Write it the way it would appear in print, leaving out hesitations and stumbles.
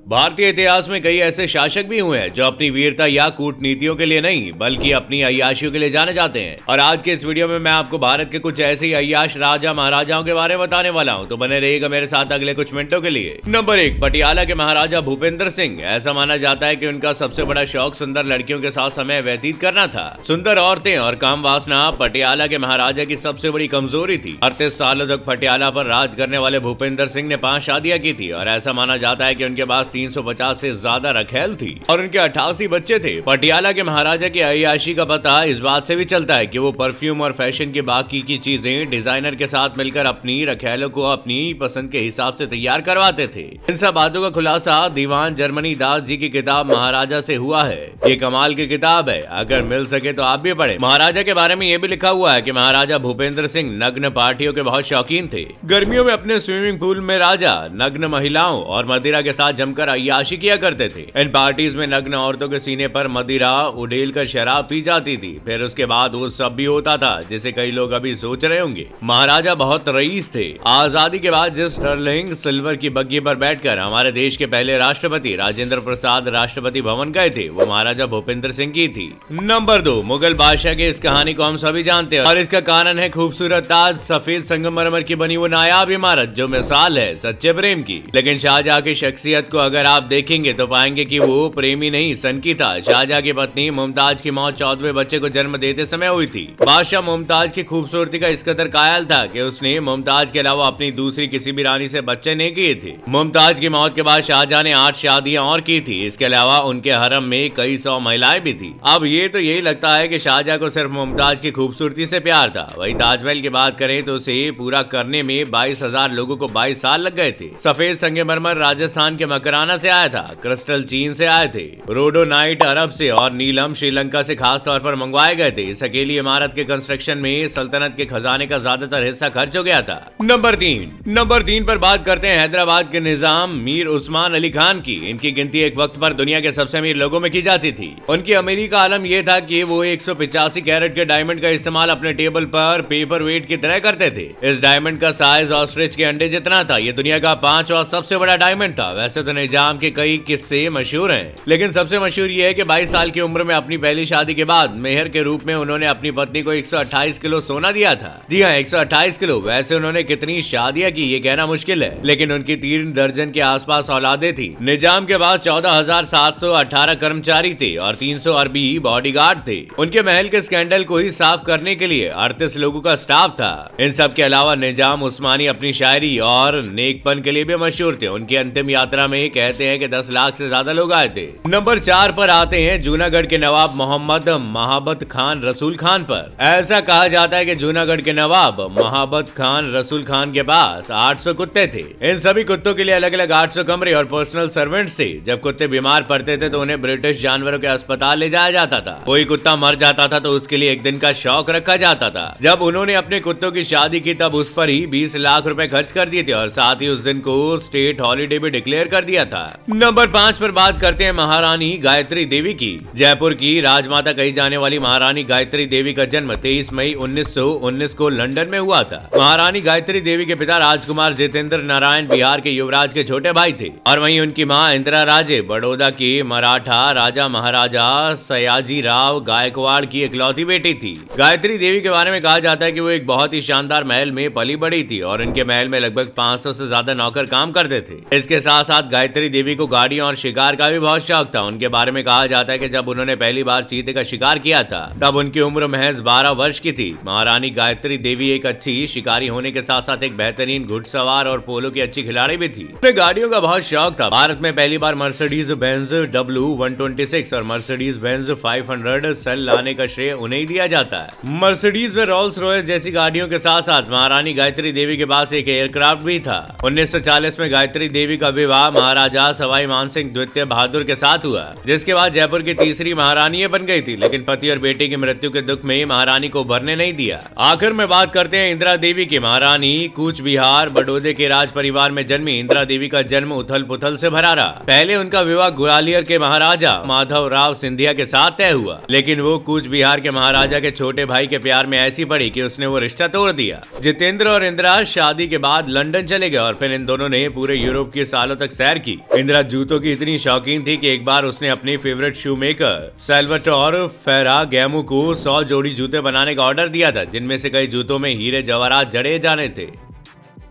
भारतीय इतिहास में कई ऐसे शासक भी हुए हैं जो अपनी वीरता या कूटनीतियों के लिए नहीं बल्कि अपनी अय्याशियों के लिए जाने जाते हैं। और आज के इस वीडियो में मैं आपको भारत के कुछ ऐसे ही अय्याश राजा महाराजाओं के बारे में बताने वाला हूं, तो बने रहिएगा मेरे साथ अगले कुछ मिनटों के लिए। नंबर 1, पटियाला के महाराजा भूपेंद्र सिंह। ऐसा माना जाता है कि उनका सबसे बड़ा शौक सुंदर लड़कियों के साथ समय व्यतीत करना था। सुंदर औरतें और काम वासना पटियाला के महाराजा की सबसे बड़ी कमजोरी थी। 38 सालों तक पटियाला पर राज करने वाले भूपेंद्र सिंह ने 5 शादियां की थी और ऐसा माना जाता है कि उनके पास 350 से ज्यादा रखेल थी और उनके 88 बच्चे थे। पटियाला के महाराजा की अय्याशी का पता इस बात से भी चलता है कि वो परफ्यूम और फैशन के बाकी की चीजें डिजाइनर के साथ मिलकर अपनी रखेलों को अपनी पसंद के हिसाब से तैयार करवाते थे। इन सब बातों का खुलासा दीवान जर्मनी दास जी की किताब महाराजा से हुआ है। ये कमाल की किताब है, अगर मिल सके तो आप भी पढ़े। महाराजा के बारे में ये भी लिखा हुआ है कि महाराजा भूपेंद्र सिंह नग्न पार्टियों के बहुत शौकीन थे। गर्मियों में अपने स्विमिंग पूल में राजा नग्न महिलाओं और मदिरा के साथ जमकर अय्याशी किया करते थे। इन पार्टीज में नग्न औरतों के सीने पर मदिरा उड़ेल कर शराब पी जाती थी। फिर उसके बाद वो सब भी होता था जिसे कई लोग अभी सोच रहे होंगे। महाराजा बहुत रईस थे। आजादी के बाद जिस स्टर्लिंग सिल्वर की बग्घी पर बैठकर हमारे देश के पहले राष्ट्रपति राजेंद्र प्रसाद राष्ट्रपति भवन गए थे, वो महाराजा भूपेंद्र सिंह की थी। नंबर 2, मुगल बादशाह के इस कहानी को हम सभी जानते हैं और इसका कारण है खूबसूरत ताज, सफेद संगमरमर की बनी वो नायाब इमारत जो मिसाल है सच्चे प्रेम की। लेकिन शाहजहां की शख्सियत को अगर आप देखेंगे तो पाएंगे कि वो प्रेमी नहीं सनकी था। शाहजहां की पत्नी मुमताज की मौत 14वें बच्चे को जन्म देते समय हुई थी। बादशाह मुमताज की खूबसूरती का इस कदर कायल था कि उसने मुमताज के अलावा अपनी दूसरी किसी भी रानी से बच्चे नहीं किए थे। मुमताज की मौत के बाद शाहजहां ने 8 शादियां और की थी। इसके अलावा उनके हरम में कई 100 महिलाएं भी थी। अब ये तो यही लगता है कि शाहजहां को सिर्फ मुमताज की खूबसूरती से प्यार था। वही ताजमहल की बात करें तो उसे पूरा करने में 22,000 लोगों को 22 साल लग गए थे। सफेद संगमरमर राजस्थान के मकराना से आया था, क्रिस्टल चीन से आए थे, रोडोनाइट अरब से और नीलम श्रीलंका से खास तौर पर मंगवाए गए थे। इस अकेली इमारत के कंस्ट्रक्शन में सल्तनत के खजाने का ज्यादातर हिस्सा खर्च हो गया था। नंबर 3 पर बात करते हैं हैदराबाद के निजाम मीर उस्मान अली खान की। इनकी गिनती एक वक्त पर दुनिया के सबसे अमीर लोगों में की जाती थी। उनकी अमीरी का आलम यह था कि वो 185 कैरेट के डायमंड का इस्तेमाल अपने टेबल पर पेपर वेट की तरह करते थे। इस डायमंड का साइज ऑस्ट्रिच के अंडे जितना था। ये दुनिया का 5वां सबसे बड़ा डायमंड था। वैसे तो निजाम के कई किस्से मशहूर हैं, लेकिन सबसे मशहूर ये है कि 22 साल की उम्र में अपनी पहली शादी के बाद मेहर के रूप में उन्होंने अपनी पत्नी को 128 किलो सोना दिया था। जी हाँ, 128 किलो। वैसे उन्होंने कितनी शादियां की ये कहना मुश्किल है, लेकिन उनकी 3 दर्जन के आसपास औलादे थी। निजाम के पास 14,718 कर्मचारी थे और 300 अरबी बॉडीगार्ड थे। उनके महल के स्कैंडल को ही साफ करने के लिए 38 लोगों का स्टाफ था। इन सब के अलावा निजाम उस्मानी अपनी शायरी और नेकपन के लिए भी मशहूर थे। उनकी अंतिम यात्रा में कहते हैं कि 10 लाख से ज्यादा लोग आए थे। नंबर 4 पर आते हैं जूनागढ़ के नवाब मोहम्मद महाबत खान रसूल खान पर। ऐसा कहा जाता है कि जूनागढ़ के नवाब महाबत खान रसूल खान के पास 800 कुत्ते थे। इन सभी कुत्तों के लिए अलग अलग 800 कमरे और पर्सनल सर्वेंट्स थे। जब कुत्ते बीमार पड़ते थे तो उन्हें ब्रिटिश जानवरों के अस्पताल ले जाया जाता था। कोई कुत्ता मर जाता था तो उसके लिए एक दिन का शौक रखा जाता था। जब उन्होंने अपने कुत्तों की शादी की तब उस पर ही 20 लाख रुपए खर्च कर दिए थे और साथ ही उस दिन को स्टेट हॉलीडे भी डिक्लेयर कर दिया था। नंबर 5 पर बात करते हैं महारानी गायत्री देवी की। जयपुर की राजमाता कही जाने वाली महारानी गायत्री देवी का जन्म 23 मई 1919 को लंदन में हुआ था। महारानी गायत्री देवी के पिता राजकुमार जितेंद्र नारायण बिहार के युवराज के छोटे भाई थे और वहीं उनकी मां इंदिरा राजे बड़ौदा के मराठा राजा महाराजा सयाजी राव गायकवाड़ की इकलौती बेटी थी। गायत्री देवी के बारे में कहा जाता है कि वो एक बहुत ही शानदार महल में पली बड़ी थी और इनके महल में लगभग 500 से ज्यादा नौकर काम करते थे। इसके साथ साथ गायत्री देवी को गाड़ियों और शिकार का भी बहुत शौक था। उनके बारे में कहा जाता है कि जब उन्होंने पहली बार चीते का शिकार किया था तब उनकी उम्र महज 12 वर्ष की थी। महारानी गायत्री देवी एक अच्छी शिकारी होने के साथ साथ एक बेहतरीन घुड़सवार और पोलो की अच्छी खिलाड़ी भी थी। उन्हें गाड़ियों का बहुत शौक था। भारत में पहली बार मर्सिडीज बेंज W126 और मर्सिडीज बेंज 500 सेल लाने का श्रेय उन्हें ही दिया जाता है। मर्सिडीज में रोल्स रॉयस जैसी गाड़ियों के साथ साथ महारानी गायत्री देवी के पास एक एयरक्राफ्ट भी था। 1940 में गायत्री देवी का विवाह महाराजा सवाई मानसिंह द्वितीय बहादुर के साथ हुआ, जिसके बाद जयपुर की तीसरी महारानी बन गई थी। लेकिन पति और बेटे की मृत्यु के दुख में महारानी को उभरने नहीं दिया। आखिर में बात करते हैं इंदिरा देवी की। महारानी कूच बिहार बड़ौदे के राज परिवार में जन्मी इंदिरा देवी का जन्म उथल पुथल से भरा रहा। पहले उनका विवाह ग्वालियर के महाराजा माधव राव सिंधिया के साथ तय हुआ, लेकिन वो कूच बिहार के महाराजा के छोटे भाई के प्यार में ऐसी पड़ी कि उसने वो रिश्ता तोड़ दिया। जितेंद्र और इंदिरा शादी के बाद लंदन चले गए और फिर इन दोनों ने पूरे यूरोप की सालों तक सैर की। थी। इंदिरा जूतों की इतनी शौकीन थी कि एक बार उसने अपनी फेवरेट शू मेकर सैल्वाटोर फेरागैमो को 100 जोड़ी जूते बनाने का ऑर्डर दिया था, जिनमें से कई जूतों में हीरे जवाहरात जड़े जाने थे।